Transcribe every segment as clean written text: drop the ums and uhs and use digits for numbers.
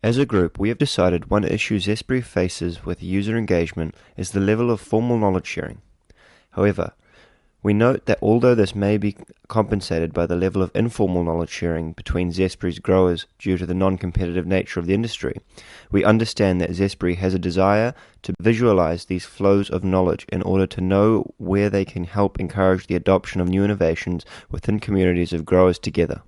As a group, we have decided one issue Zespri faces with user engagement is the level of formal knowledge sharing. However, we note that although this may be compensated by the level of informal knowledge sharing between Zespri's growers due to the non-competitive nature of the industry, we understand that Zespri has a desire to visualize these flows of knowledge in order to know where they can help encourage the adoption of new innovations within communities of growers together.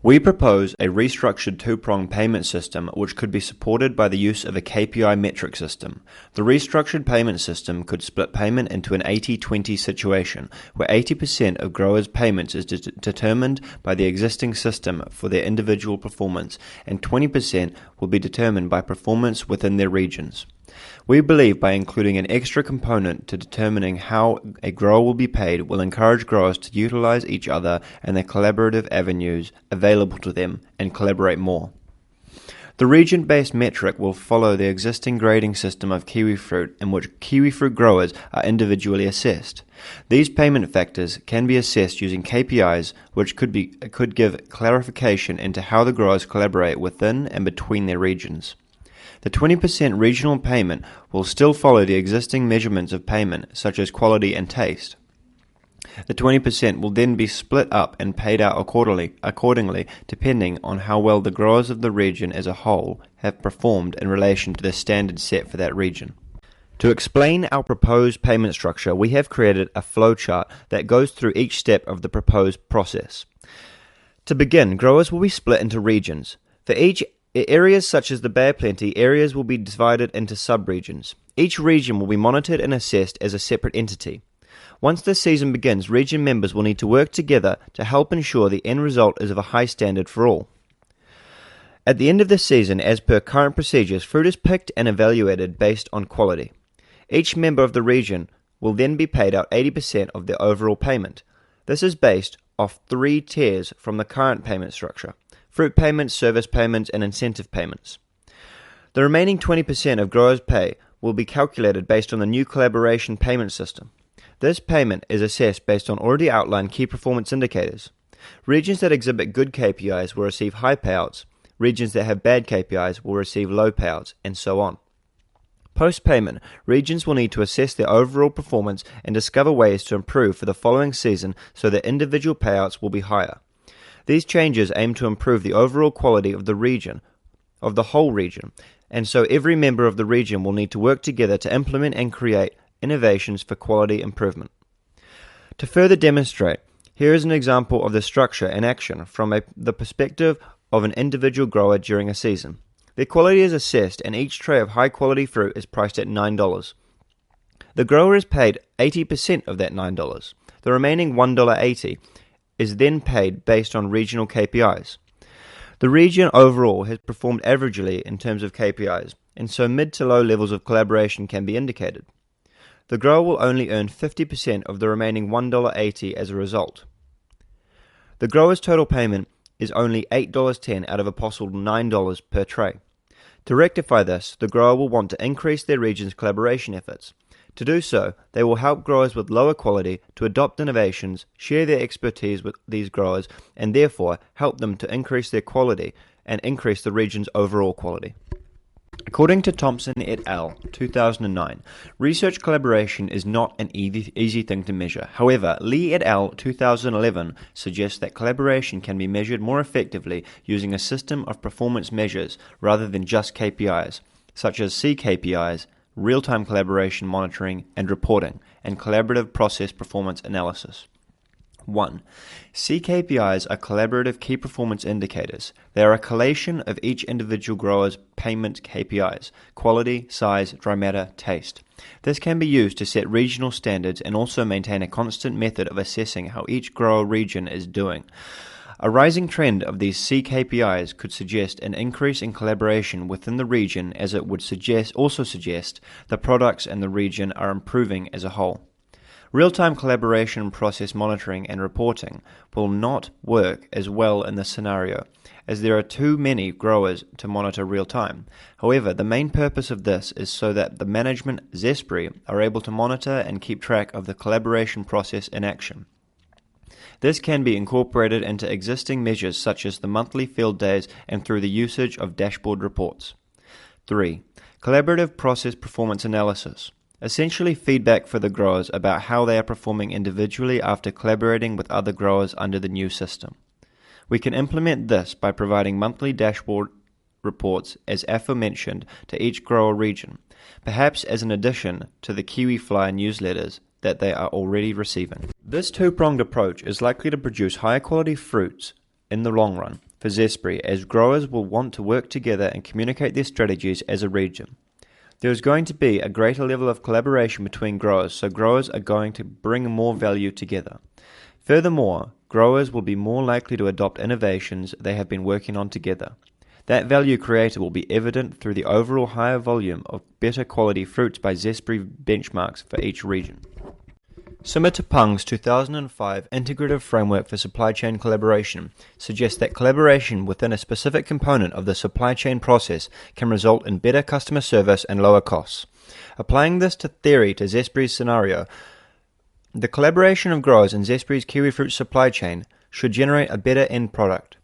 We propose a restructured two-pronged payment system which could be supported by the use of a KPI metric system. The restructured payment system could split payment into an 80-20 situation, where 80% of growers' payments is determined by the existing system for their individual performance, and 20% will be determined by performance within their regions. We believe by including an extra component to determining how a grower will be paid will encourage growers to utilize each other and the collaborative avenues available to them and collaborate more. The region-based metric will follow the existing grading system of kiwifruit in which kiwifruit growers are individually assessed. These payment factors can be assessed using KPIs which could give clarification into how the growers collaborate within and between their regions. The 20% regional payment will still follow the existing measurements of payment, such as quality and taste. The 20% will then be split up and paid out accordingly, depending on how well the growers of the region as a whole have performed in relation to the standard set for that region. To explain our proposed payment structure, we have created a flowchart that goes through each step of the proposed process. To begin, growers will be split into regions. For each areas such as the Bay of Plenty, areas will be divided into sub-regions. Each region will be monitored and assessed as a separate entity. Once the season begins, region members will need to work together to help ensure the end result is of a high standard for all. At the end of the season, as per current procedures, fruit is picked and evaluated based on quality. Each member of the region will then be paid out 80% of their overall payment. This is based off 3 tiers from the current payment structure: fruit payments, service payments, and incentive payments. The remaining 20% of growers' pay will be calculated based on the new collaboration payment system. This payment is assessed based on already outlined key performance indicators. Regions that exhibit good KPIs will receive high payouts, regions that have bad KPIs will receive low payouts, and so on. Post-payment, regions will need to assess their overall performance and discover ways to improve for the following season so that individual payouts will be higher. These changes aim to improve the overall quality of the whole region, and so every member of the region will need to work together to implement and create innovations for quality improvement. To further demonstrate, here is an example of the structure in action from the perspective of an individual grower during a season. Their quality is assessed and each tray of high-quality fruit is priced at $9. The grower is paid 80% of that $9. The remaining $1.80 is then paid based on regional KPIs. The region overall has performed averagely in terms of KPIs, and so mid to low levels of collaboration can be indicated. The grower will only earn 50% of the remaining $1.80 as a result. The grower's total payment is only $8.10 out of a possible $9 per tray. To rectify this, the grower will want to increase their region's collaboration efforts. To do so, they will help growers with lower quality to adopt innovations, share their expertise with these growers, and therefore help them to increase their quality and increase the region's overall quality. According to Thompson et al. 2009, research collaboration is not an easy thing to measure. However, Lee et al. 2011 suggests that collaboration can be measured more effectively using a system of performance measures rather than just KPIs, such as CKPIs, real-time collaboration monitoring and reporting, and collaborative process performance analysis. 1. CKPIs are collaborative key performance indicators. They are a collation of each individual grower's payment KPIs: quality, size, dry matter, taste. This can be used to set regional standards and also maintain a constant method of assessing how each grower region is doing. A rising trend of these CKPIs could suggest an increase in collaboration within the region, as it would also suggest the products and the region are improving as a whole. Real-time collaboration, process monitoring, and reporting will not work as well in this scenario, as there are too many growers to monitor real-time. However, the main purpose of this is so that the management Zespri are able to monitor and keep track of the collaboration process in action. This can be incorporated into existing measures such as the monthly field days and through the usage of dashboard reports. 3. Collaborative process performance analysis. Essentially feedback for the growers about how they are performing individually after collaborating with other growers under the new system. We can implement this by providing monthly dashboard reports as aforementioned to each grower region, perhaps as an addition to the KiwiFly newsletters that they are already receiving. This two-pronged approach is likely to produce higher quality fruits in the long run for Zespri, as growers will want to work together and communicate their strategies as a region. There is going to be a greater level of collaboration between growers, so growers are going to bring more value together. Furthermore, growers will be more likely to adopt innovations they have been working on together. That value created will be evident through the overall higher volume of better quality fruits by Zespri benchmarks for each region. Simatupang's 2005 Integrative Framework for Supply Chain Collaboration suggests that collaboration within a specific component of the supply chain process can result in better customer service and lower costs. Applying this theory to Zespri's scenario, the collaboration of growers in Zespri's kiwifruit supply chain should generate a better end product.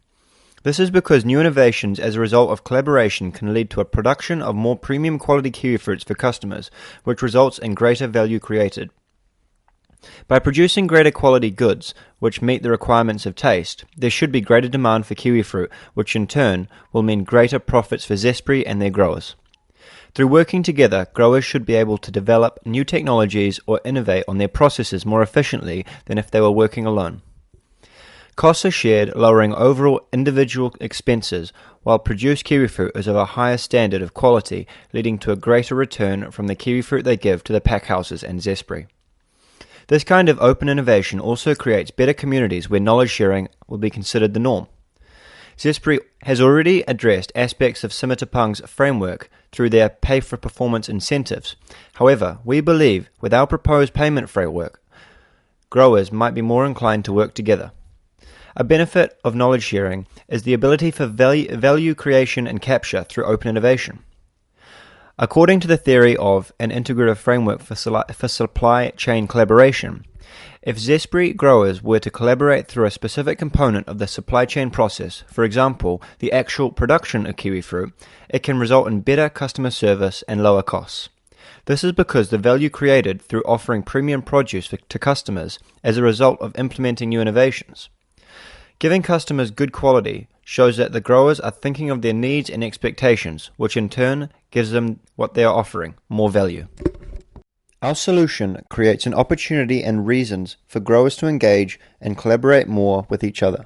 This is because new innovations as a result of collaboration can lead to a production of more premium quality kiwifruits for customers, which results in greater value created. By producing greater quality goods, which meet the requirements of taste, there should be greater demand for kiwifruit, which in turn will mean greater profits for Zespri and their growers. Through working together, growers should be able to develop new technologies or innovate on their processes more efficiently than if they were working alone. Costs are shared, lowering overall individual expenses, while produced kiwifruit is of a higher standard of quality, leading to a greater return from the kiwifruit they give to the packhouses and Zespri. This kind of open innovation also creates better communities where knowledge sharing will be considered the norm. Zespri has already addressed aspects of Simatupang's framework through their pay-for-performance incentives. However, we believe with our proposed payment framework, growers might be more inclined to work together. A benefit of knowledge sharing is the ability for value creation and capture through open innovation. According to the theory of an integrative framework for supply chain collaboration, if Zespri growers were to collaborate through a specific component of the supply chain process, for example, the actual production of kiwifruit, it can result in better customer service and lower costs. This is because the value created through offering premium produce to customers as a result of implementing new innovations. Giving customers good quality shows that the growers are thinking of their needs and expectations, which in turn gives them what they are offering, more value. Our solution creates an opportunity and reasons for growers to engage and collaborate more with each other.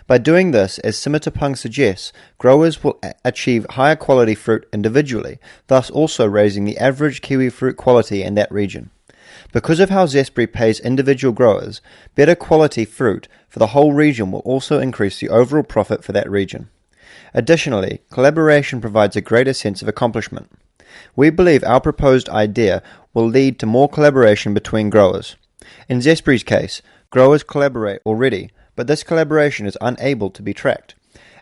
By doing this, as Simatupang suggests, growers will achieve higher quality fruit individually, thus also raising the average kiwi fruit quality in that region. Because of how Zespri pays individual growers, better quality fruit for the whole region will also increase the overall profit for that region. Additionally, collaboration provides a greater sense of accomplishment. We believe our proposed idea will lead to more collaboration between growers. In Zespri's case, growers collaborate already, but this collaboration is unable to be tracked.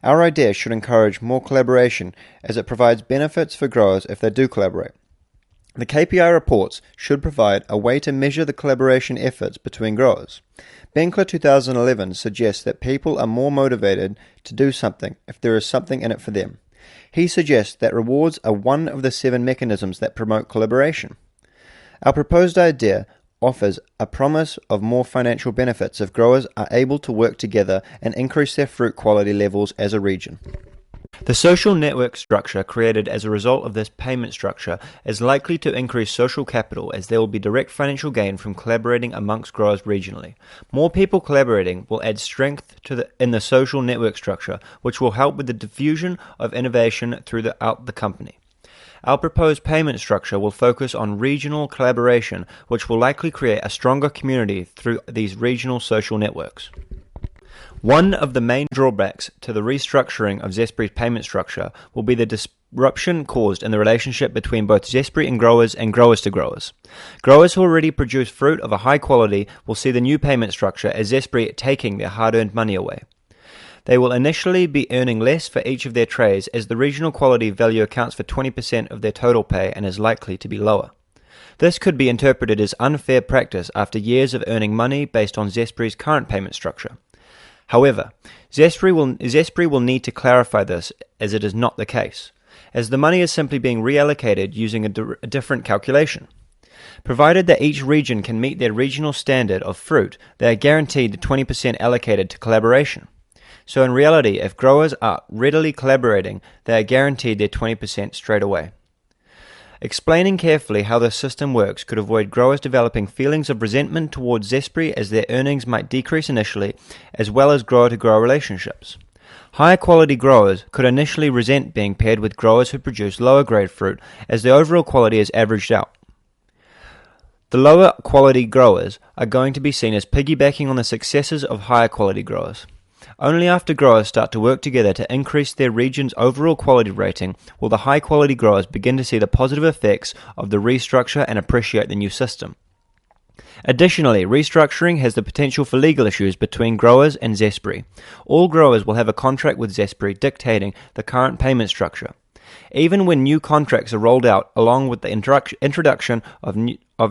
Our idea should encourage more collaboration as it provides benefits for growers if they do collaborate. The KPI reports should provide a way to measure the collaboration efforts between growers. Benkler 2011 suggests that people are more motivated to do something if there is something in it for them. He suggests that rewards are one of the 7 mechanisms that promote collaboration. Our proposed idea offers a promise of more financial benefits if growers are able to work together and increase their fruit quality levels as a region. The social network structure created as a result of this payment structure is likely to increase social capital, as there will be direct financial gain from collaborating amongst growers regionally. More people collaborating will add strength in the social network structure, which will help with the diffusion of innovation throughout the company. Our proposed payment structure will focus on regional collaboration, which will likely create a stronger community through these regional social networks. One of the main drawbacks to the restructuring of Zespri's payment structure will be the disruption caused in the relationship between both Zespri and growers to growers. Growers who already produce fruit of a high quality will see the new payment structure as Zespri taking their hard-earned money away. They will initially be earning less for each of their trays, as the regional quality value accounts for 20% of their total pay and is likely to be lower. This could be interpreted as unfair practice after years of earning money based on Zespri's current payment structure. However, Zespri will need to clarify this, as it is not the case, as the money is simply being reallocated using a different calculation. Provided that each region can meet their regional standard of fruit, they are guaranteed 20% allocated to collaboration. So in reality, if growers are readily collaborating, they are guaranteed their 20% straight away. Explaining carefully how this system works could avoid growers developing feelings of resentment towards Zespri, as their earnings might decrease initially, as well as grower-to-grower relationships. Higher quality growers could initially resent being paired with growers who produce lower grade fruit, as the overall quality is averaged out. The lower quality growers are going to be seen as piggybacking on the successes of higher quality growers. Only after growers start to work together to increase their region's overall quality rating will the high-quality growers begin to see the positive effects of the restructure and appreciate the new system. Additionally, restructuring has the potential for legal issues between growers and Zespri. All growers will have a contract with Zespri dictating the current payment structure. Even when new contracts are rolled out along with the introduction of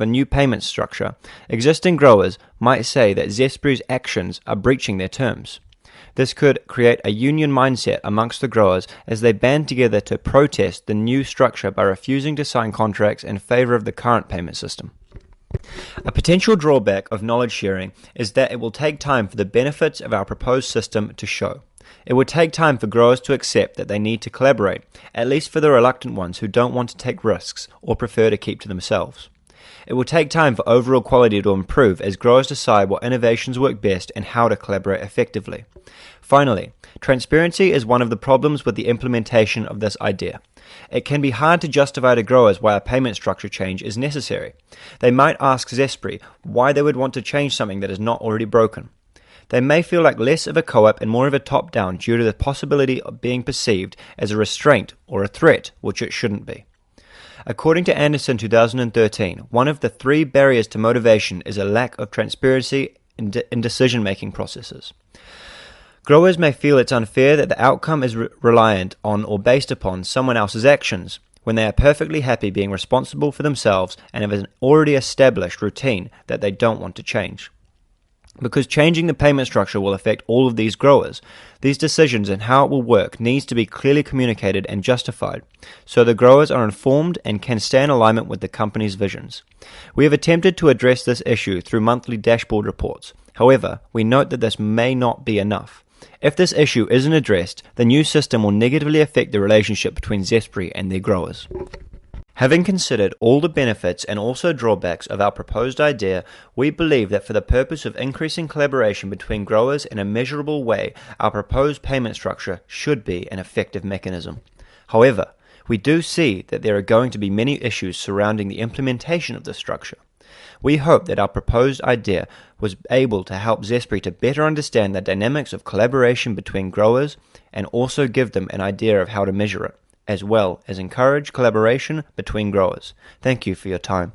a new payment structure, existing growers might say that Zespri's actions are breaching their terms. This could create a union mindset amongst the growers as they band together to protest the new structure by refusing to sign contracts in favor of the current payment system. A potential drawback of knowledge sharing is that it will take time for the benefits of our proposed system to show. It would take time for growers to accept that they need to collaborate, at least for the reluctant ones who don't want to take risks or prefer to keep to themselves. It will take time for overall quality to improve as growers decide what innovations work best and how to collaborate effectively. Finally, transparency is one of the problems with the implementation of this idea. It can be hard to justify to growers why a payment structure change is necessary. They might ask Zespri why they would want to change something that is not already broken. They may feel like less of a co-op and more of a top-down due to the possibility of being perceived as a restraint or a threat, which it shouldn't be. According to Anderson 2013, one of the 3 barriers to motivation is a lack of transparency in decision-making processes. Growers may feel it's unfair that the outcome is reliant on or based upon someone else's actions, when they are perfectly happy being responsible for themselves and have an already established routine that they don't want to change. Because changing the payment structure will affect all of these growers, these decisions and how it will work needs to be clearly communicated and justified, so the growers are informed and can stay in alignment with the company's visions. We have attempted to address this issue through monthly dashboard reports. However, we note that this may not be enough. If this issue isn't addressed, the new system will negatively affect the relationship between Zespri and their growers. Having considered all the benefits and also drawbacks of our proposed idea, we believe that for the purpose of increasing collaboration between growers in a measurable way, our proposed payment structure should be an effective mechanism. However, we do see that there are going to be many issues surrounding the implementation of this structure. We hope that our proposed idea was able to help Zespri to better understand the dynamics of collaboration between growers and also give them an idea of how to measure it, as well as encourage collaboration between growers. Thank you for your time.